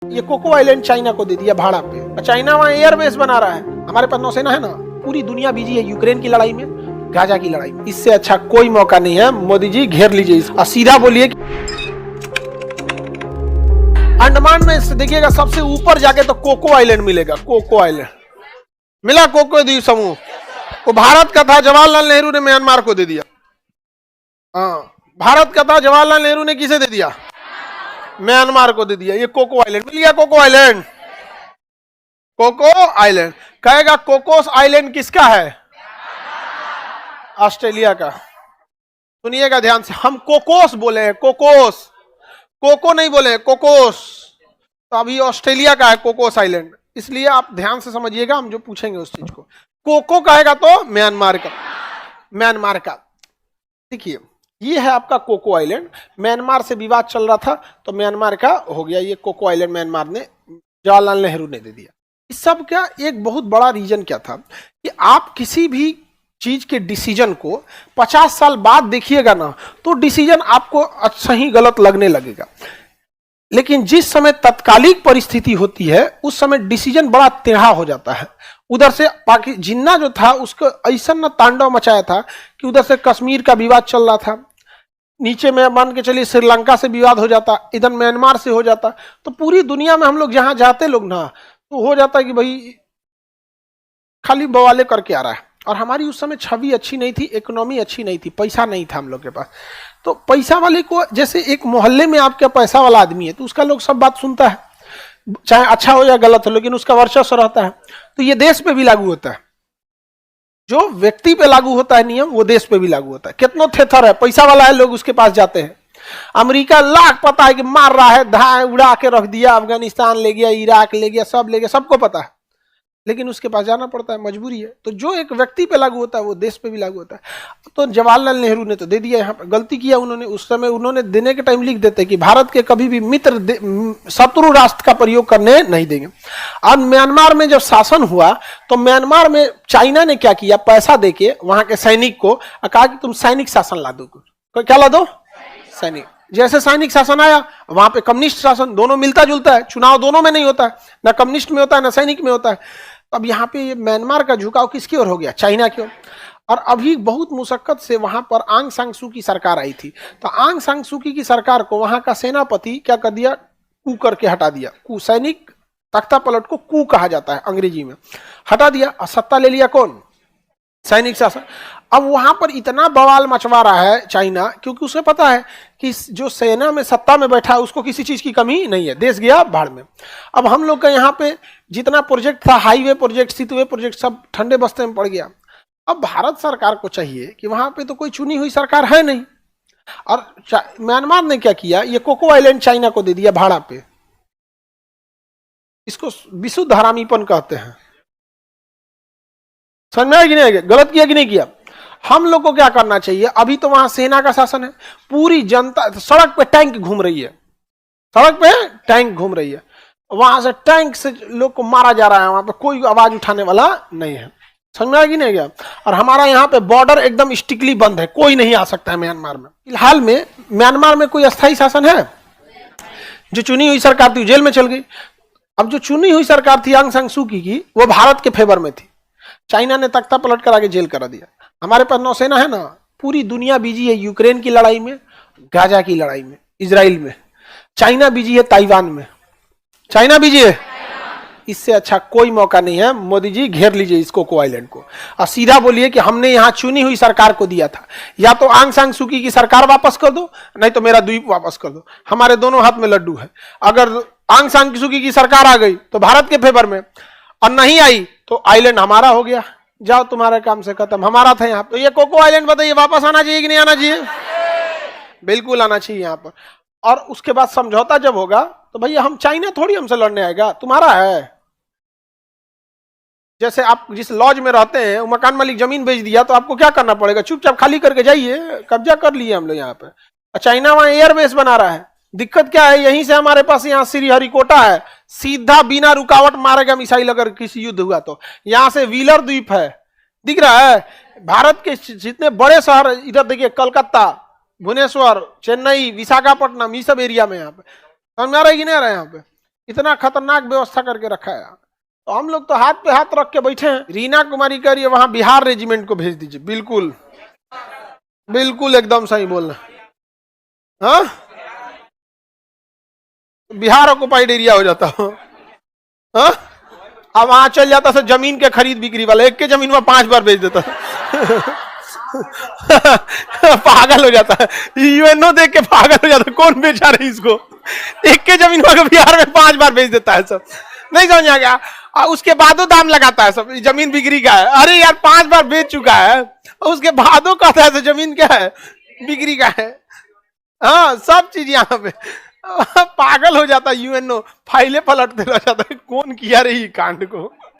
ये cocoa island China को दे दिया भाड़ा पे। चाइना वहाँ एयरबेस बना रहा है, हमारे पास नौसेना है ना। पूरी दुनिया बिजी है यूक्रेन की लड़ाई में, गाजा की लड़ाई में। इससे अच्छा कोई मौका नहीं है। मोदी जी घेर लीजिए और सीधा बोलिए कि अंडमान में देखिएगा सबसे ऊपर जाके तो कोको आइलैंड मिलेगा। कोको आइलैंड मिला, कोको द्वीप समूह। वो भारत का था, जवाहरलाल नेहरू ने म्यांमार को दे दिया। हाँ, भारत का था, जवाहरलाल नेहरू ने किसे दे दिया? म्यांमार को दे दिया। ये कोको आइलैंड मिल गया। कोको आइलैंड, कोको आइलैंड कहेगा। कोकोस आइलैंड किसका है? ऑस्ट्रेलिया का। सुनिएगा ध्यान से, हम कोकोस बोले हैं, कोकोस, कोको नहीं बोले हैं, कोकोस। तो अभी ऑस्ट्रेलिया का है कोकोस आइलैंड, इसलिए आप ध्यान से समझिएगा हम जो पूछेंगे उस चीज को। कोको कहेगा तो म्यांमार का, म्यांमार का। देखिए ये है आपका कोको आइलैंड। म्यांमार से विवाद चल रहा था तो म्यांमार का हो गया ये कोको आइलैंड। म्यांमार ने, जवाहरलाल नेहरू ने दे दिया। इस सब का एक बहुत बड़ा रीजन क्या था कि आप किसी भी चीज के डिसीजन को 50 साल बाद देखिएगा ना तो डिसीजन आपको अच्छा ही गलत लगने लगेगा। लेकिन जिस समय तत्कालिक परिस्थिति होती है उस समय डिसीजन बड़ा टेढ़ा हो जाता है। उधर से जिन्ना जो था उसको ऐसा न तांडव मचाया था कि उधर से कश्मीर का विवाद चल रहा था, नीचे में मान के चलिए श्रीलंका से विवाद हो जाता, इधर म्यांमार से हो जाता। तो पूरी दुनिया में हम लोग जहां जाते लोग ना तो हो जाता कि भाई खाली बवाले करके आ रहा है। और हमारी उस समय छवि अच्छी नहीं थी, इकोनॉमी अच्छी नहीं थी, पैसा नहीं था हम लोग के पास। तो पैसा वाले को, जैसे एक मोहल्ले में आपका पैसा वाला आदमी है तो उसका लोग सब बात सुनता है, चाहे अच्छा हो या गलत हो, लेकिन उसका वर्चस्व रहता है। तो ये देश पे भी लागू होता है। जो व्यक्ति पे लागू होता है नियम वो देश पे भी लागू होता है। कितना थेथर है, पैसा वाला है, लोग उसके पास जाते हैं। अमेरिका लाख पता है कि मार रहा है, धाए उड़ा के रख दिया, अफगानिस्तान ले गया, इराक ले गया, सब ले गया, सबको पता है, लेकिन उसके पास जाना पड़ता है, मजबूरी है। तो जो एक व्यक्ति पे लागू होता है वो देश पे भी लागू होता है। तो जवाहरलाल नेहरू ने तो दे दिया। यहाँ पर गलती किया उन्होंने, उस समय उन्होंने देने के टाइम लिख देते कि भारत के कभी भी मित्र शत्रु राष्ट्र का प्रयोग करने नहीं देंगे। अब म्यांमार में जब शासन हुआ तो म्यांमार में चाइना ने क्या किया, पैसा देके वहां के सैनिक को कहा कि तुम सैनिक शासन ला दो। क्या ला दो? सैनिक। जैसे सैनिक शासन आया वहां पे कम्युनिस्ट शासन, दोनों मिलता जुलता है, चुनाव दोनों में नहीं होता है, ना कम्युनिस्ट में होता है ना सैनिक में होता है। अब यहाँ पे ये म्यांमार का झुकाव किसकी ओर हो गया? चाइना की ओर। और अभी बहुत मुशक्कत से वहां पर आंग सांग सू की सरकार आई थी। तो आंग सांग सू की सरकार को वहां का सेनापति क्या कर दिया, कू करके हटा दिया। कू, सैनिक तख्ता पलट को कू कहा जाता है अंग्रेजी में, हटा दिया और सत्ता ले लिया कौन? सैनिक शासन। अब वहां पर इतना बवाल मचवा रहा है चाइना, क्योंकि उसे पता है कि जो सेना में सत्ता में बैठा है उसको किसी चीज की कमी नहीं है, देश गया भाड़ में। अब हम लोग का यहाँ पे जितना प्रोजेक्ट था, हाईवे प्रोजेक्ट, सितवे प्रोजेक्ट, सब ठंडे बस्ते में पड़ गया। अब भारत सरकार को चाहिए कि वहां पे तो कोई चुनी हुई सरकार है नहीं। और म्यांमार ने क्या किया, ये कोको आइलैंड चाइना को दे दिया भाड़ा पे। इसको विशुद्ध हरामीपन कहते हैं। समझ में आया कि नहीं आया? गलत किया कि नहीं किया? हम लोग को क्या करना चाहिए? अभी तो वहां सेना का शासन है, पूरी जनता सड़क पे टैंक घूम रही है, सड़क पे टैंक घूम रही है, वहां से टैंक से लोग को मारा जा रहा है, वहां पे कोई आवाज उठाने वाला नहीं है। समझ में आया कि नहीं गया? और हमारा यहाँ पे बॉर्डर एकदम स्ट्रिक्टली बंद है, कोई नहीं आ सकता है म्यांमार में। फिलहाल में म्यांमार में कोई अस्थायी शासन है? जो चुनी हुई सरकार थी जेल में चल गई। अब जो चुनी हुई सरकार थी आंग सांग सू की वो भारत के फेवर में थी, चाइना ने तख्ता पलट कर आगे जेल करा दिया। हमारे पास नौसेना है ना। पूरी दुनिया बिजी है यूक्रेन की लड़ाई में, गाजा की लड़ाई में, इजराइल में। चाइना बिजी है ताइवान में, चाइना बिजी है। इससे अच्छा कोई मौका नहीं है। मोदी जी घेर लीजिए इस कोको आइलैंड को और सीधा बोलिए कि हमने यहाँ चुनी हुई सरकार को दिया था, या तो आंग सांग सू की सरकार वापस कर दो, नहीं तो मेरा द्वीप वापस कर दो। हमारे दोनों हाथ में लड्डू है। अगर आंग सांग सू की सरकार आ गई तो भारत के फेवर में, और नहीं आई तो आइलैंड हमारा हो गया, जाओ तुम्हारे काम से खत्म, हमारा था यहाँ। तो ये कोको आइलैंड बताइए वापस आना चाहिए कि नहीं आना चाहिए? बिल्कुल आना चाहिए यहाँ पर। और उसके बाद समझौता जब होगा तो भैया हम, चाइना थोड़ी हमसे लड़ने आएगा, तुम्हारा है। जैसे आप जिस लॉज में रहते हैं वो मकान मालिक जमीन बेच दिया तो आपको क्या करना पड़ेगा? चुपचाप खाली करके जाइए, कब्जा कर लिए हम लोग यहाँ पे। चाइना वहां एयरबेस बना रहा है। दिक्कत क्या है, यहीं से हमारे पास यहाँ श्रीहरिकोटा है, सीधा बिना रुकावट मारेगा मिसाइल अगर किसी युद्ध हुआ तो। यहाँ से व्हीलर द्वीप है, दिख रहा है। भारत के जितने बड़े शहर इधर देखिए, कलकत्ता, भुवनेश्वर, चेन्नई, विशाखापट्टनम, ये सब एरिया में यहाँ पे। समझ आ रहा है कि नहीं आ रहा है यहाँ पे? इतना खतरनाक व्यवस्था करके रखा है। तो हम लोग तो हाथ पे हाथ रख के बैठे हैं। रीना कुमारी कह रही है वहां बिहार रेजिमेंट को भेज दीजिए। बिल्कुल बिल्कुल एकदम सही बोल रहे। हाँ, बिहार ऑक्युपाइड एरिया हो जाता हो। हाँ, अब वहां चल जाता सर जमीन के खरीद बिक्री वाला, एक के जमीन में 5 बार बेच देता। पागल हो जाता है, यूएनओ देख के पागल हो जाता है, कौन बेचा रही इसको, एक के जमीन में बिहार में 5 बार बेच देता है सब। नहीं समझ आ गया। और उसके बादो दाम लगाता है सब, जमीन बिक्री का है। अरे यार 5 बार बेच चुका है, उसके बादो कहता है तो जमीन क्या है, बिक्री का है। हाँ, सब चीज यहाँ पे पागल हो जाता है यूएनओ, फाइलें पलटते रह जाता है, कौन किया रही कांड को।